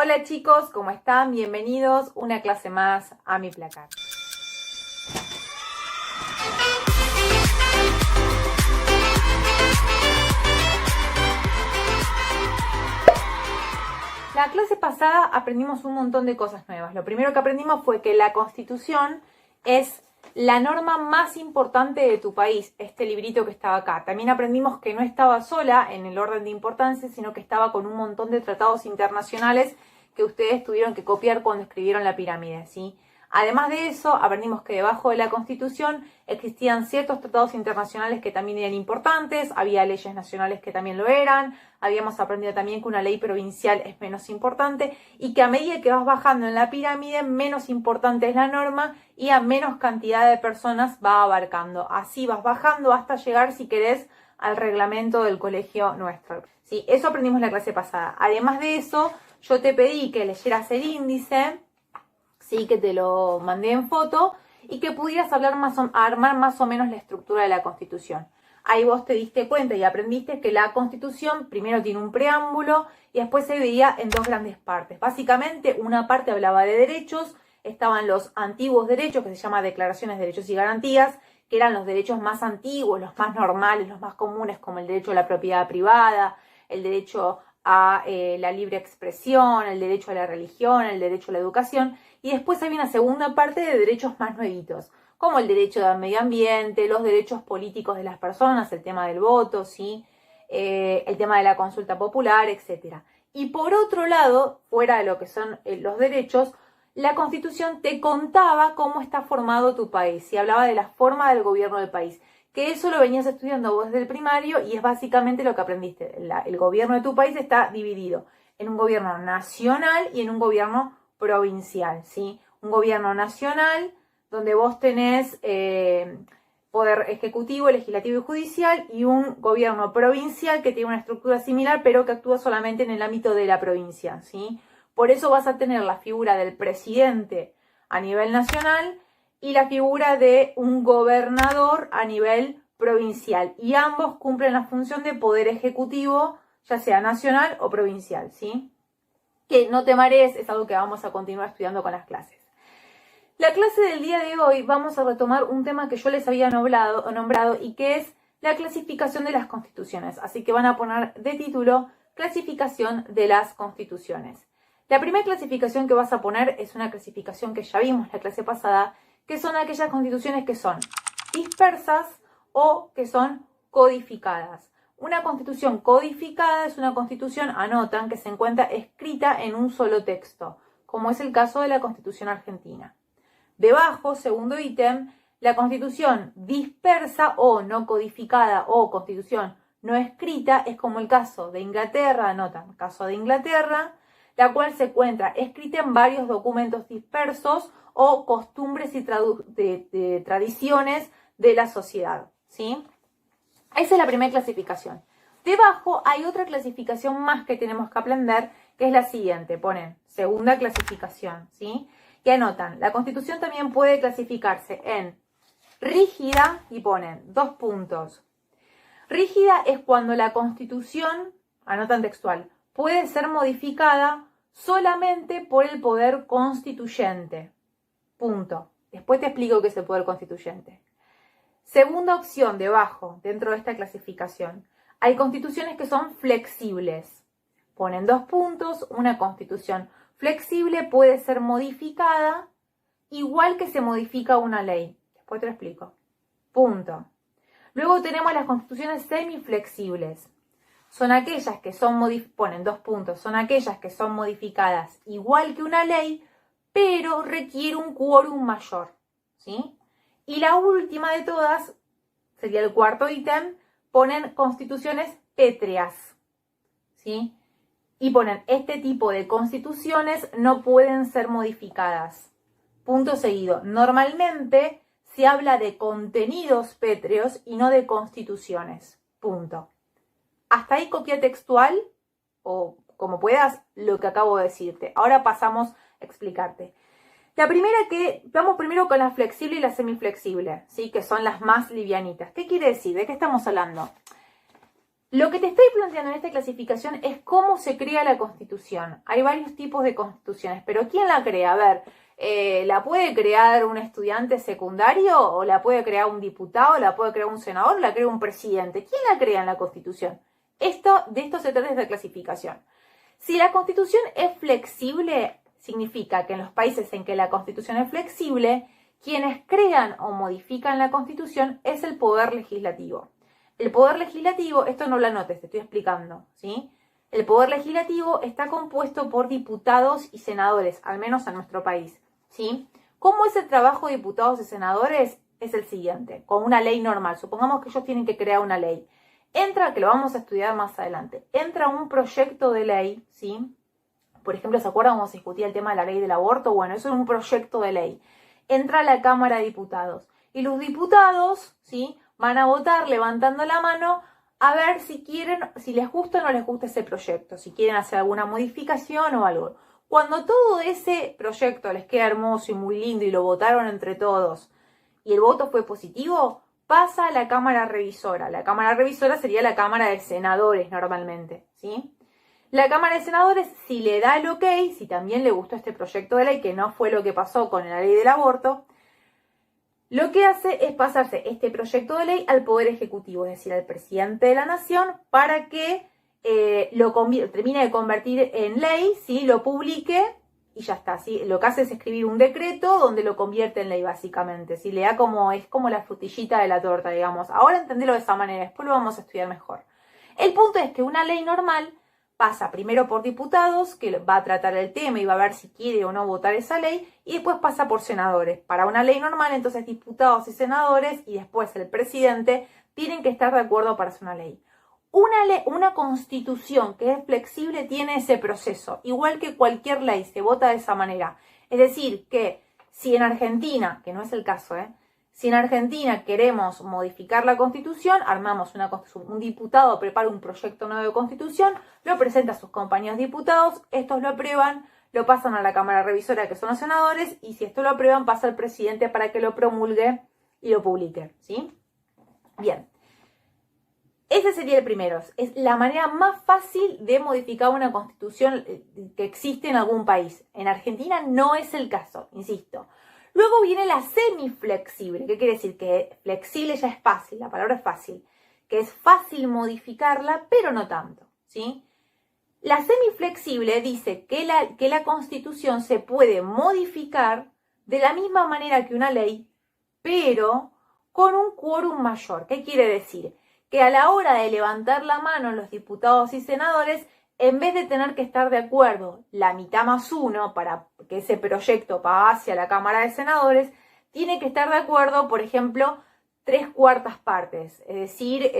Hola chicos, ¿cómo están? Bienvenidos una clase más a mi placar. La clase pasada aprendimos un montón de cosas nuevas. Lo primero que aprendimos fue que la Constitución es la norma más importante de tu país, este librito que estaba acá. También aprendimos que no estaba sola en el orden de importancia, sino que estaba con un montón de tratados internacionales que ustedes tuvieron que copiar cuando escribieron la pirámide, ¿sí? Además de eso, aprendimos que debajo de la Constitución existían ciertos tratados internacionales que también eran importantes, había leyes nacionales que también lo eran, habíamos aprendido también que una ley provincial es menos importante y que a medida que vas bajando en la pirámide, menos importante es la norma y a menos cantidad de personas va abarcando. Así vas bajando hasta llegar, si querés, al reglamento del colegio nuestro. Sí, eso aprendimos en la clase pasada. Además de eso, yo te pedí que leyeras el índice, sí, que te lo mandé en foto, y que pudieras armar más o menos la estructura de la Constitución. Ahí vos te diste cuenta y aprendiste que la Constitución primero tiene un preámbulo y después se dividía en dos grandes partes. Básicamente, una parte hablaba de derechos, estaban los antiguos derechos, que se llama Declaraciones de Derechos y Garantías, que eran los derechos más antiguos, los más normales, los más comunes, como el derecho a la propiedad privada, el derecho a la libre expresión, el derecho a la religión, el derecho a la educación, y después hay una segunda parte de derechos más nuevitos, como el derecho al medio ambiente, los derechos políticos de las personas, el tema del voto, ¿sí? El tema de la consulta popular, etc. Y por otro lado, fuera de lo que son los derechos, la Constitución te contaba cómo está formado tu país, y hablaba de la forma del gobierno del país, que eso lo venías estudiando vos desde el primario y es básicamente lo que aprendiste. El gobierno de tu país está dividido en un gobierno nacional y en un gobierno provincial, ¿sí? Un gobierno nacional donde vos tenés poder ejecutivo, legislativo y judicial, y un gobierno provincial que tiene una estructura similar pero que actúa solamente en el ámbito de la provincia, ¿sí? Por eso vas a tener la figura del presidente a nivel nacional y la figura de un gobernador a nivel provincial. Y ambos cumplen la función de poder ejecutivo, ya sea nacional o provincial, ¿sí? Que no te marees, es algo que vamos a continuar estudiando con las clases. La clase del día de hoy vamos a retomar un tema que yo les había nombrado y que es la clasificación de las constituciones. Así que van a poner de título clasificación de las constituciones. La primera clasificación que vas a poner es una clasificación que ya vimos la clase pasada, que son aquellas constituciones que son dispersas o que son codificadas. Una constitución codificada es una constitución, anotan, que se encuentra escrita en un solo texto, como es el caso de la Constitución Argentina. Debajo, segundo ítem, la constitución dispersa o no codificada o constitución no escrita es como el caso de Inglaterra, anotan, caso de Inglaterra, la cual se encuentra escrita en varios documentos dispersos o costumbres y tradiciones de la sociedad, ¿sí? Esa es la primera clasificación. Debajo hay otra clasificación más que tenemos que aprender, que es la siguiente. Ponen segunda clasificación, ¿sí? Que anotan, la Constitución también puede clasificarse en rígida y ponen 2 puntos. Rígida es cuando la Constitución, anotan textual, puede ser modificada solamente por el poder constituyente. Punto. Después te explico qué es el poder constituyente. Segunda opción debajo, dentro de esta clasificación, hay constituciones que son flexibles. Ponen 2 puntos, una constitución flexible puede ser modificada igual que se modifica una ley. Después te lo explico. Punto. Luego tenemos las constituciones semiflexibles. Son aquellas que son ponen 2 puntos, son aquellas que son modificadas igual que una ley, pero requiere un quórum mayor, ¿sí? Y la última de todas, sería el cuarto ítem, ponen constituciones pétreas, ¿sí? Y ponen, este tipo de constituciones no pueden ser modificadas. Punto seguido. Normalmente se habla de contenidos pétreos y no de constituciones. Punto. Hasta ahí copia textual, o como puedas, lo que acabo de decirte. Ahora pasamos a explicarte. La primera vamos primero con la flexible y la semiflexible, ¿sí? Que son las más livianitas. ¿Qué quiere decir? ¿De qué estamos hablando? Lo que te estoy planteando en esta clasificación es cómo se crea la Constitución. Hay varios tipos de constituciones, pero ¿quién la crea? A ver, ¿la puede crear un estudiante secundario o la puede crear un diputado, la puede crear un senador o la crea un presidente? ¿Quién la crea en la Constitución? De esto se trata esta clasificación. Si la Constitución es flexible, significa que en los países en que la Constitución es flexible, quienes crean o modifican la Constitución es el poder legislativo. El poder legislativo, esto no lo anotes, te estoy explicando, ¿sí? El poder legislativo está compuesto por diputados y senadores, al menos en nuestro país, ¿sí? ¿Cómo es el trabajo de diputados y senadores? Es el siguiente, con una ley normal. Supongamos que ellos tienen que crear una ley. Entra, que lo vamos a estudiar más adelante, entra un proyecto de ley, ¿sí? Por ejemplo, ¿se acuerdan cómo se discutía el tema de la ley del aborto? Bueno, eso es un proyecto de ley. Entra a la Cámara de Diputados. Y los diputados, ¿sí?, van a votar levantando la mano a ver si quieren, si les gusta o no les gusta ese proyecto, si quieren hacer alguna modificación o algo. Cuando todo ese proyecto les queda hermoso y muy lindo y lo votaron entre todos y el voto fue positivo, pasa a la Cámara Revisora. La Cámara Revisora sería la Cámara de Senadores normalmente, ¿sí? La Cámara de Senadores, si le da el ok, si también le gustó este proyecto de ley, que no fue lo que pasó con la ley del aborto, lo que hace es pasarse este proyecto de ley al Poder Ejecutivo, es decir, al presidente de la Nación, para que termine de convertir en ley, ¿sí?, lo publique y ya está, ¿sí? Lo que hace es escribir un decreto donde lo convierte en ley, básicamente, ¿sí? Le da es como la frutillita de la torta, digamos. Ahora entendelo de esa manera, después lo vamos a estudiar mejor. El punto es que una ley normal pasa primero por diputados, que va a tratar el tema y va a ver si quiere o no votar esa ley, y después pasa por senadores. Para una ley normal, entonces diputados y senadores, y después el presidente, tienen que estar de acuerdo para hacer una ley. Una constitución que es flexible tiene ese proceso, igual que cualquier ley, se vota de esa manera. Es decir, que si en Argentina, que no es el caso, si en Argentina queremos modificar la Constitución, armamos un diputado prepara un proyecto nuevo de Constitución, lo presenta a sus compañeros diputados, estos lo aprueban, lo pasan a la Cámara Revisora, que son los senadores, y si esto lo aprueban, pasa al presidente para que lo promulgue y lo publique, ¿sí? Bien. Ese sería el primero. Es la manera más fácil de modificar una Constitución que existe en algún país. En Argentina no es el caso, insisto. Luego viene la semiflexible. ¿Qué quiere decir? Que flexible ya es fácil, la palabra es fácil. Que es fácil modificarla, pero no tanto, ¿sí? La semiflexible dice que la Constitución se puede modificar de la misma manera que una ley, pero con un quórum mayor. ¿Qué quiere decir? Que a la hora de levantar la mano los diputados y senadores, en vez de tener que estar de acuerdo la mitad más uno para que ese proyecto pase a la Cámara de Senadores, tiene que estar de acuerdo, por ejemplo, 3/4 partes, es decir,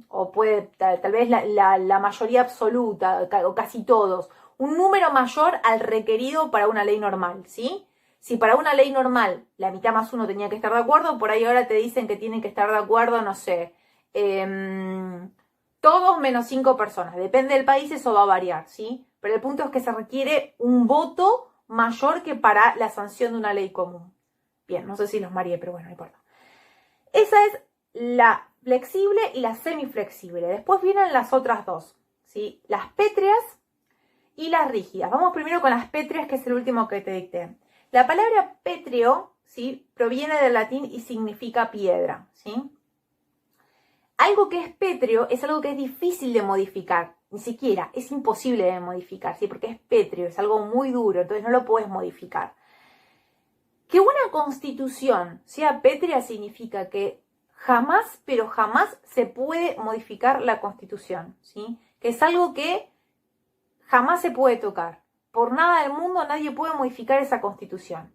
o puede tal vez la mayoría absoluta, o casi todos, un número mayor al requerido para una ley normal, ¿sí? Si para una ley normal la mitad más uno tenía que estar de acuerdo, por ahí ahora te dicen que tienen que estar de acuerdo, no sé, todos menos 5 personas. Depende del país, eso va a variar, ¿sí? Pero el punto es que se requiere un voto mayor que para la sanción de una ley común. Bien, no sé si los mareé, pero bueno, no importa. Esa es la flexible y la semiflexible. Después vienen las otras dos, ¿sí? Las pétreas y las rígidas. Vamos primero con las pétreas, que es el último que te dicté. La palabra pétreo, ¿sí?, proviene del latín y significa piedra, ¿sí? Algo que es pétreo es algo que es difícil de modificar, ni siquiera, es imposible de modificar, ¿sí? Porque es pétreo, es algo muy duro, entonces no lo puedes modificar. Que una constitución sea pétrea significa que jamás, pero jamás se puede modificar la constitución, ¿sí? Que es algo que jamás se puede tocar. Por nada del mundo nadie puede modificar esa constitución.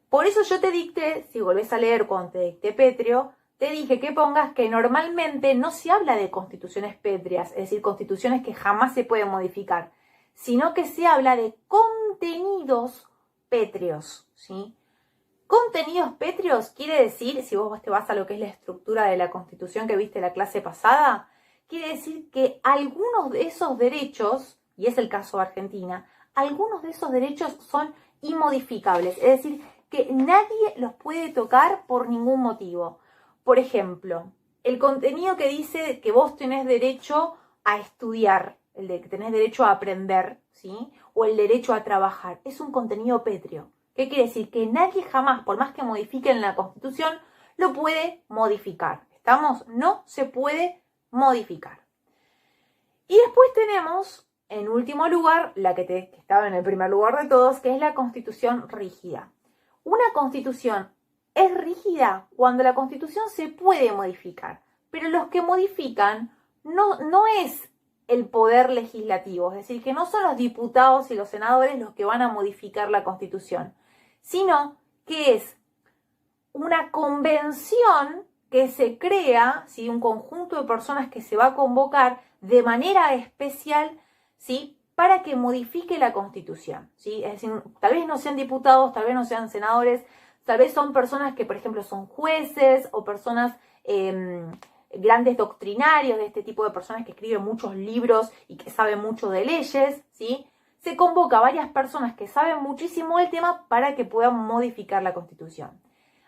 Por eso yo te dicté, si volvés a leer cuando te dicté pétreo, te dije que pongas que normalmente no se habla de constituciones pétreas, es decir, constituciones que jamás se pueden modificar, sino que se habla de contenidos pétreos, ¿sí? Contenidos pétreos quiere decir, si vos te vas a lo que es la estructura de la Constitución que viste en la clase pasada, quiere decir que algunos de esos derechos, y es el caso de Argentina, algunos de esos derechos son inmodificables, es decir, que nadie los puede tocar por ningún motivo. Por ejemplo, el contenido que dice que vos tenés derecho a estudiar, el de que tenés derecho a aprender, ¿sí? O el derecho a trabajar, es un contenido pétreo. ¿Qué quiere decir? Que nadie jamás, por más que modifiquen la Constitución, lo puede modificar. ¿Estamos? No se puede modificar. Y después tenemos, en último lugar, la que estaba en el primer lugar de todos, que es la Constitución rígida. Una Constitución es rígida cuando la Constitución se puede modificar, pero los que modifican no es el poder legislativo, es decir, que no son los diputados y los senadores los que van a modificar la Constitución, sino que es una convención que se crea, ¿sí? Un conjunto de personas que se va a convocar de manera especial, ¿sí? Para que modifique la Constitución, ¿sí? Es decir, tal vez no sean diputados, tal vez no sean senadores, tal vez son personas que, por ejemplo, son jueces o personas grandes doctrinarios, de este tipo de personas que escriben muchos libros y que saben mucho de leyes, ¿sí? Se convoca a varias personas que saben muchísimo del tema para que puedan modificar la Constitución.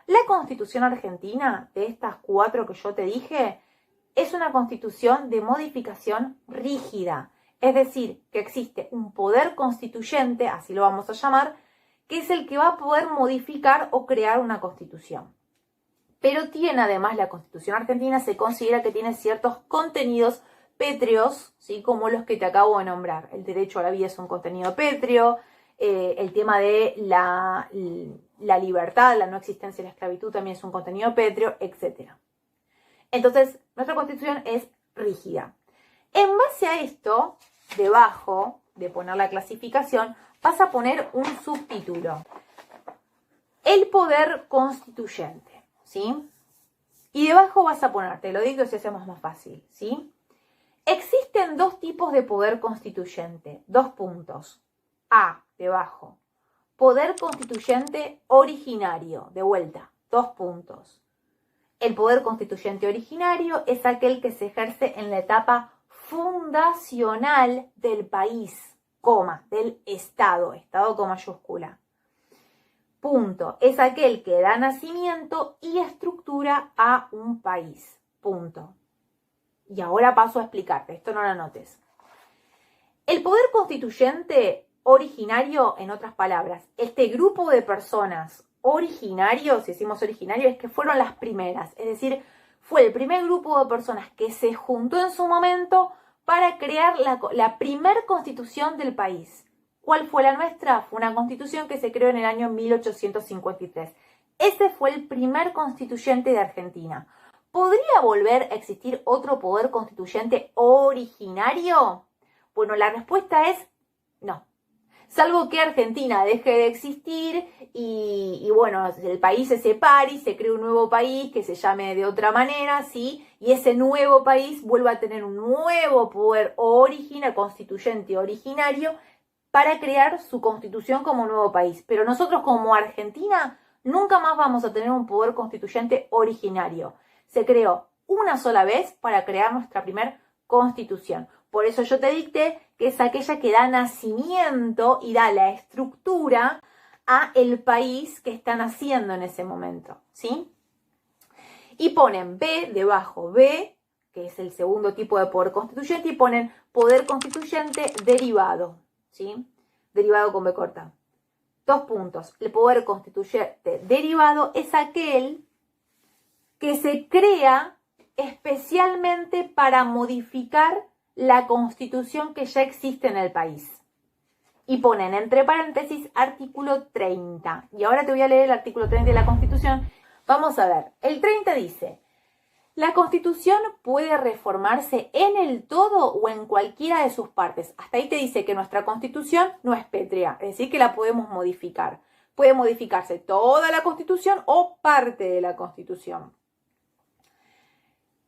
La Constitución argentina, de estas 4 que yo te dije, es una Constitución de modificación rígida. Es decir, que existe un poder constituyente, así lo vamos a llamar, que es el que va a poder modificar o crear una Constitución. Pero tiene además la Constitución argentina, se considera que tiene ciertos contenidos pétreos, ¿sí? Como los que te acabo de nombrar. El derecho a la vida es un contenido pétreo, el tema de la libertad, la no existencia de la esclavitud también es un contenido pétreo, etc. Entonces, nuestra Constitución es rígida. En base a esto, debajo de poner la clasificación, vas a poner un subtítulo. El poder constituyente, ¿sí? Y debajo vas a poner, te lo digo si hacemos más fácil, ¿sí? Existen 2 tipos de poder constituyente, 2 puntos. A, debajo. Poder constituyente originario, de vuelta, 2 puntos. El poder constituyente originario es aquel que se ejerce en la etapa fundacional del país, coma, del Estado, Estado con mayúscula. Punto. Es aquel que da nacimiento y estructura a un país. Punto. Y ahora paso a explicarte, esto no lo anotes. El poder constituyente originario, en otras palabras, este grupo de personas originarios, si decimos originarios, es que fueron las primeras, es decir, fue el primer grupo de personas que se juntó en su momento para crear la primer constitución del país. ¿Cuál fue la nuestra? Fue una constitución que se creó en el año 1853. Ese fue el primer constituyente de Argentina. ¿Podría volver a existir otro poder constituyente originario? Bueno, la respuesta es no. Salvo que Argentina deje de existir y bueno, el país se separe y se cree un nuevo país que se llame de otra manera, ¿sí? Y ese nuevo país vuelva a tener un nuevo poder constituyente originario para crear su constitución como nuevo país. Pero nosotros como Argentina nunca más vamos a tener un poder constituyente originario. Se creó una sola vez para crear nuestra primera constitución. Por eso yo te dicté que es aquella que da nacimiento y da la estructura a el país que está naciendo en ese momento, ¿sí? Y ponen B debajo, B, que es el segundo tipo de poder constituyente, y ponen poder constituyente derivado, ¿sí? Derivado con B corta. 2 puntos. El poder constituyente derivado es aquel que se crea especialmente para modificar la constitución que ya existe en el país. Y ponen entre paréntesis artículo 30. Y ahora te voy a leer el artículo 30 de la Constitución. Vamos a ver. El 30 dice: la Constitución puede reformarse en el todo o en cualquiera de sus partes. Hasta ahí te dice que nuestra Constitución no es pétrea, es decir, que la podemos modificar. Puede modificarse toda la Constitución o parte de la Constitución.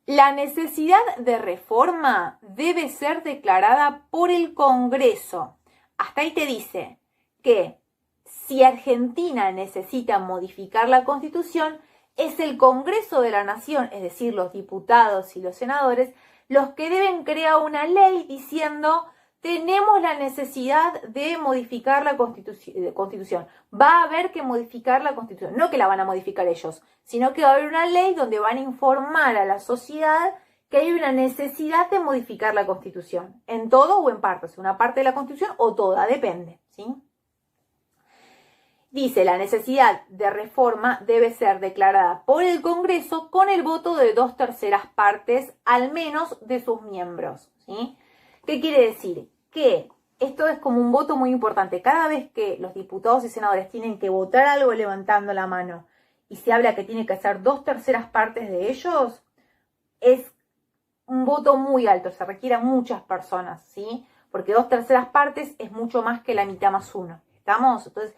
La necesidad de reforma debe ser declarada por el Congreso. Hasta ahí te dice que si Argentina necesita modificar la Constitución, es el Congreso de la Nación, es decir, los diputados y los senadores, los que deben crear una ley diciendo tenemos la necesidad de modificar la Constitución. Va a haber que modificar la Constitución. No que la van a modificar ellos, sino que va a haber una ley donde van a informar a la sociedad que hay una necesidad de modificar la Constitución. En todo o en parte. O sea, una parte de la Constitución o toda, depende, ¿sí? Dice, la necesidad de reforma debe ser declarada por el Congreso con el voto de 2/3 partes, al menos de sus miembros, ¿sí? ¿Qué quiere decir? Que esto es como un voto muy importante. Cada vez que los diputados y senadores tienen que votar algo levantando la mano y se habla que tiene que ser 2/3 partes de ellos, es un voto muy alto, se requiere a muchas personas, ¿sí? Porque 2/3 partes es mucho más que la mitad más uno. ¿Estamos? Entonces,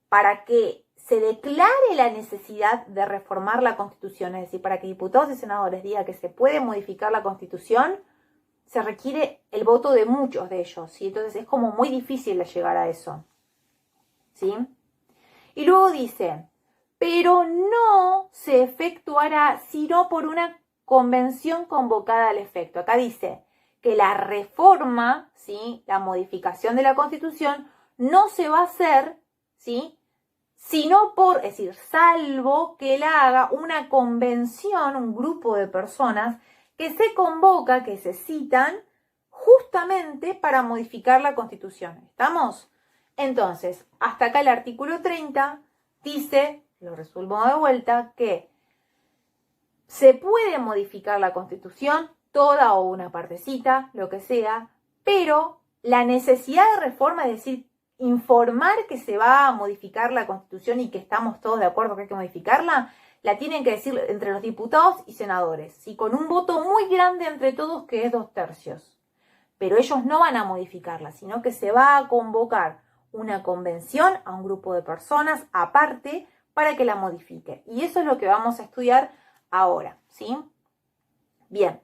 para que se declare la necesidad de reformar la Constitución, es decir, para que diputados y senadores digan que se puede modificar la Constitución, se requiere el voto de muchos de ellos, ¿sí? Entonces es como muy difícil de llegar a eso, ¿sí? Y luego dice, pero no se efectuará sino por una convención convocada al efecto. Acá dice que la reforma, ¿sí? La modificación de la Constitución no se va a hacer, ¿sí? Sino por, es decir, salvo que la haga una convención, un grupo de personas que se convoca, que se citan justamente para modificar la Constitución. ¿Estamos? Entonces, hasta acá el artículo 30 dice, lo resuelvo de vuelta, que se puede modificar la Constitución, toda o una partecita, lo que sea, pero la necesidad de reforma, es decir, informar que se va a modificar la Constitución y que estamos todos de acuerdo que hay que modificarla, la tienen que decir entre los diputados y senadores, ¿sí? Con un voto muy grande entre todos que es 2/3. Pero ellos no van a modificarla, sino que se va a convocar una convención a un grupo de personas aparte para que la modifique. Y eso es lo que vamos a estudiar ahora, ¿sí? Bien.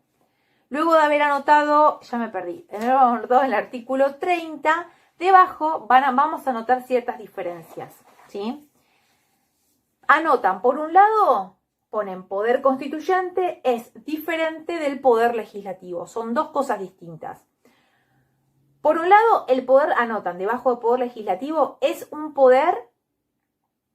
Luego de haber anotado, ya me perdí, de haber anotado el artículo 30, debajo vamos a anotar ciertas diferencias, ¿sí? Anotan, por un lado, ponen poder constituyente es diferente del poder legislativo. Son dos cosas distintas. Por un lado, el poder, anotan, debajo de poder legislativo, es un poder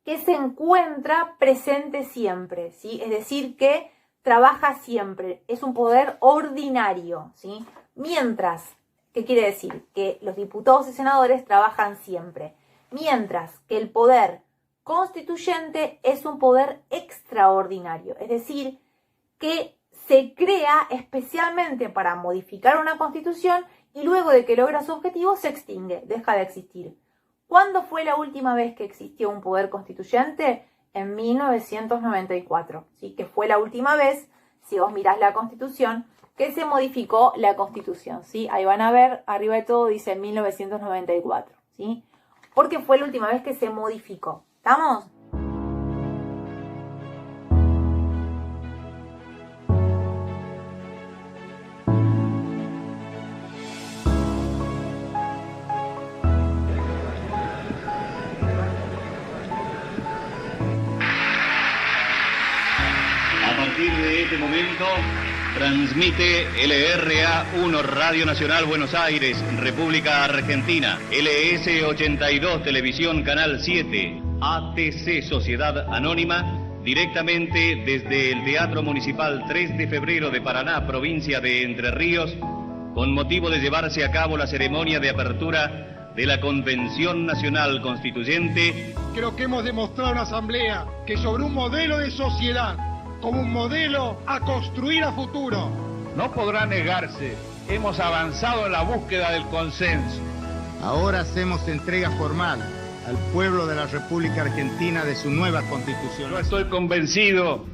que se encuentra presente siempre, ¿sí? Es decir, que trabaja siempre. Es un poder ordinario, ¿sí? Mientras, ¿qué quiere decir? Que los diputados y senadores trabajan siempre. Mientras que el poder constituyente es un poder extraordinario. Es decir, que se crea especialmente para modificar una constitución y luego de que logra su objetivo se extingue, deja de existir. ¿Cuándo fue la última vez que existió un poder constituyente? En 1994, ¿sí? Que fue la última vez, si vos mirás la Constitución, que se modificó la Constitución, ¿sí? Ahí van a ver, arriba de todo dice 1994, ¿sí? Porque fue la última vez que se modificó. ¿Estamos? A partir de este momento, transmite LRA1 Radio Nacional Buenos Aires, República Argentina, LS82 Televisión Canal 7, ATC Sociedad Anónima, directamente desde el Teatro Municipal 3 de Febrero de Paraná, provincia de Entre Ríos, con motivo de llevarse a cabo la ceremonia de apertura de la Convención Nacional Constituyente. Creo que hemos demostrado en la Asamblea que sobre un modelo de sociedad, como un modelo a construir a futuro. No podrá negarse, hemos avanzado en la búsqueda del consenso. Ahora hacemos entrega formal al pueblo de la República Argentina de su nueva Constitución. Yo estoy convencido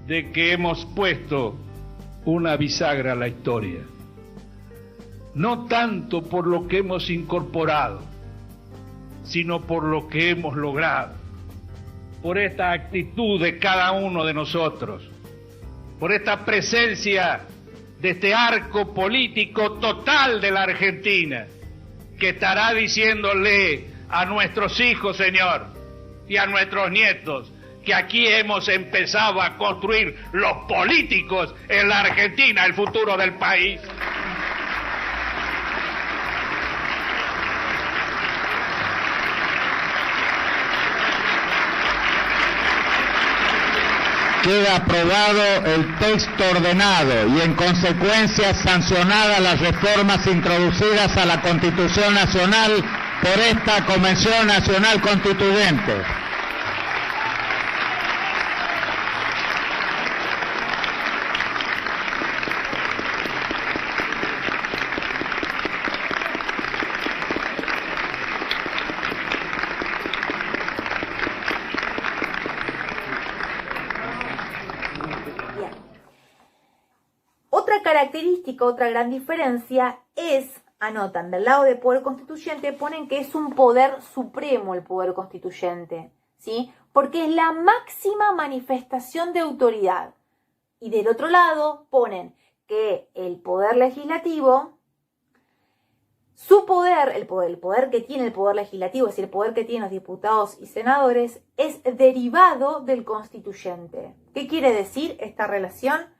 de que hemos puesto una bisagra a la historia. No tanto por lo que hemos incorporado, sino por lo que hemos logrado. Por esta actitud de cada uno de nosotros, por esta presencia de este arco político total de la Argentina, que estará diciéndole a nuestros hijos, Señor, y a nuestros nietos, que aquí hemos empezado a construir los políticos en la Argentina, el futuro del país. Queda aprobado el texto ordenado y en consecuencia sancionadas las reformas introducidas a la Constitución Nacional por esta Convención Nacional Constituyente. Otra característica, otra gran diferencia es, anotan, del lado del poder constituyente ponen que es un poder supremo el poder constituyente, ¿sí? Porque es la máxima manifestación de autoridad. Y del otro lado ponen que el poder legislativo, su poder, el poder que tiene el poder legislativo, es decir, el poder que tienen los diputados y senadores, es derivado del constituyente. ¿Qué quiere decir esta relación?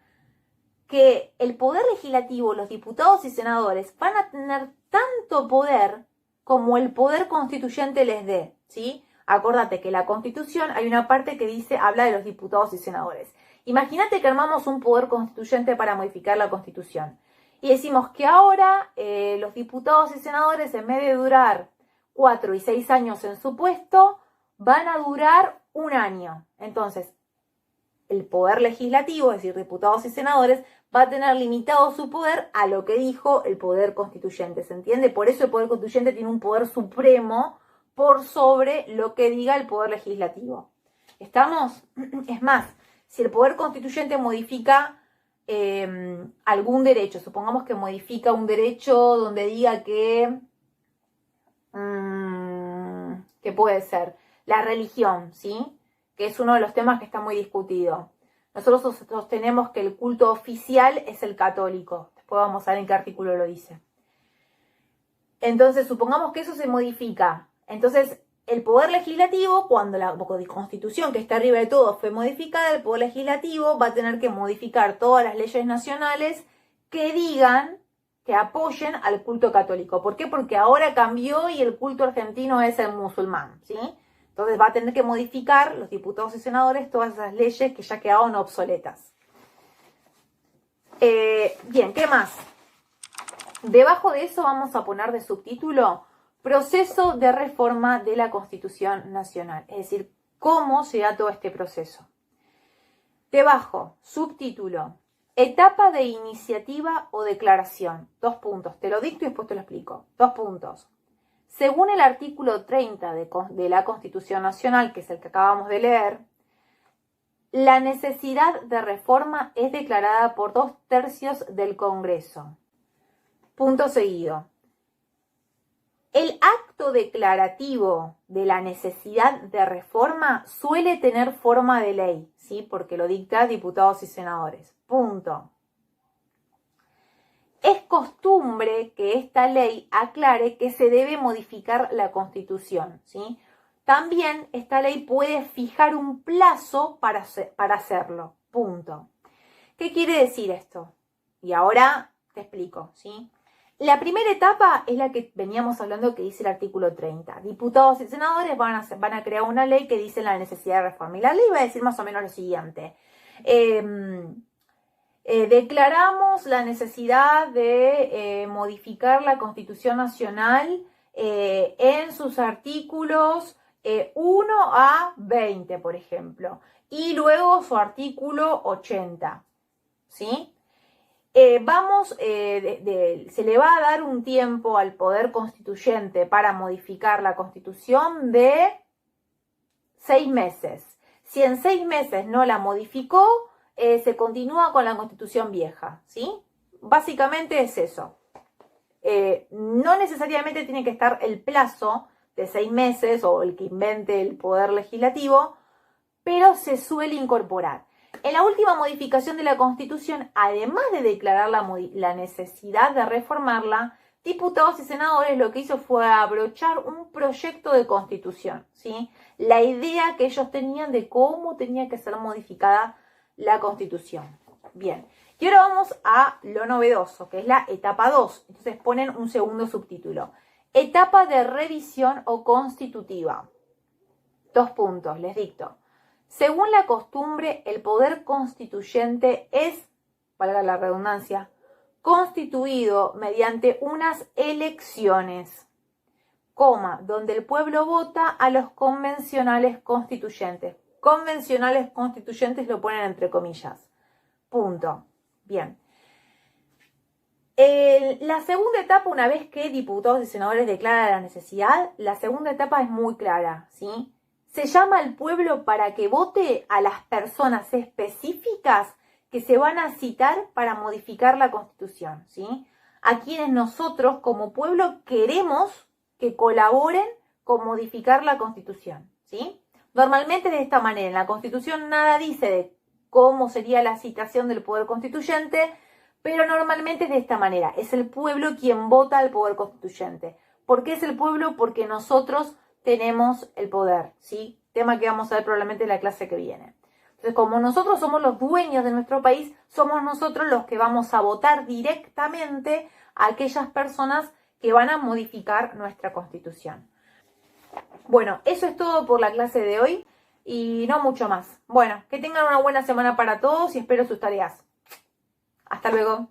Que el poder legislativo, los diputados y senadores van a tener tanto poder como el poder constituyente les dé, ¿sí? Acordate que la Constitución hay una parte que dice, habla de los diputados y senadores. Imagínate que armamos un poder constituyente para modificar la Constitución y decimos que ahora los diputados y senadores, en vez de durar 4 y 6 años en su puesto, van a durar 1 año. Entonces, el poder legislativo, es decir, diputados y senadores, va a tener limitado su poder a lo que dijo el poder constituyente, ¿se entiende? Por eso el poder constituyente tiene un poder supremo por sobre lo que diga el poder legislativo. ¿Estamos? Es más, si el poder constituyente modifica algún derecho, supongamos que modifica un derecho donde diga que ¿qué puede ser? La religión, ¿sí? Que es uno de los temas que está muy discutido. Nosotros sostenemos que el culto oficial es el católico. Después vamos a ver en qué artículo lo dice. Entonces, supongamos que eso se modifica. Entonces, el poder legislativo, cuando la Constitución, que está arriba de todo, fue modificada, el poder legislativo va a tener que modificar todas las leyes nacionales que digan, que apoyen al culto católico. ¿Por qué? Porque ahora cambió y el culto argentino es el musulmán, ¿sí? Entonces va a tener que modificar los diputados y senadores todas esas leyes que ya quedaron obsoletas. Bien, ¿qué más? Debajo de eso vamos a poner de subtítulo Proceso de reforma de la Constitución Nacional. Es decir, cómo se da todo este proceso. Debajo, subtítulo Etapa de iniciativa o declaración. 2 puntos. Te lo dicto y después te lo explico. 2 puntos. Según el artículo 30 de la Constitución Nacional, que es el que acabamos de leer, la necesidad de reforma es declarada por 2/3 del Congreso. Punto seguido. El acto declarativo de la necesidad de reforma suele tener forma de ley, ¿sí? Porque lo dictan diputados y senadores. Punto. Es costumbre que esta ley aclare que se debe modificar la Constitución, ¿sí? También esta ley puede fijar un plazo para hacerlo. Punto. ¿Qué quiere decir esto? Y ahora te explico, ¿sí? La primera etapa es la que veníamos hablando que dice el artículo 30. Diputados y senadores van a crear una ley que dice la necesidad de reforma. Y la ley va a decir más o menos lo siguiente. Declaramos la necesidad de modificar la Constitución Nacional en sus artículos 1 a 20, por ejemplo, y luego su artículo 80, ¿sí? Se le va a dar un tiempo al Poder Constituyente para modificar la Constitución de 6 meses. Si en 6 meses no la modificó, se continúa con la Constitución vieja, ¿sí? Básicamente es eso. No necesariamente tiene que estar el plazo de 6 meses o el que invente el Poder Legislativo, pero se suele incorporar. En la última modificación de la Constitución, además de declarar la necesidad de reformarla, diputados y senadores lo que hizo fue abrochar un proyecto de Constitución, ¿sí? La idea que ellos tenían de cómo tenía que ser modificada la Constitución. Bien, y ahora vamos a lo novedoso, que es la etapa 2. Entonces ponen un segundo subtítulo. Etapa de revisión o constitutiva. 2 puntos, les dicto. Según la costumbre, el poder constituyente es, valga la redundancia, constituido mediante unas elecciones, donde el pueblo vota a los convencionales constituyentes. Convencionales constituyentes lo ponen entre comillas. Punto. Bien. La segunda etapa, una vez que diputados y senadores declaran la necesidad, la segunda etapa es muy clara, ¿sí? Se llama al pueblo para que vote a las personas específicas que se van a citar para modificar la Constitución, ¿sí? A quienes nosotros como pueblo queremos que colaboren con modificar la Constitución, ¿sí? Normalmente de esta manera, en la Constitución nada dice de cómo sería la citación del poder constituyente, pero normalmente es de esta manera, es el pueblo quien vota al poder constituyente. ¿Por qué es el pueblo? Porque nosotros tenemos el poder, ¿sí? Tema que vamos a ver probablemente en la clase que viene. Entonces, como nosotros somos los dueños de nuestro país, somos nosotros los que vamos a votar directamente a aquellas personas que van a modificar nuestra Constitución. Bueno, eso es todo por la clase de hoy y no mucho más. Bueno, que tengan una buena semana para todos y espero sus tareas. Hasta luego.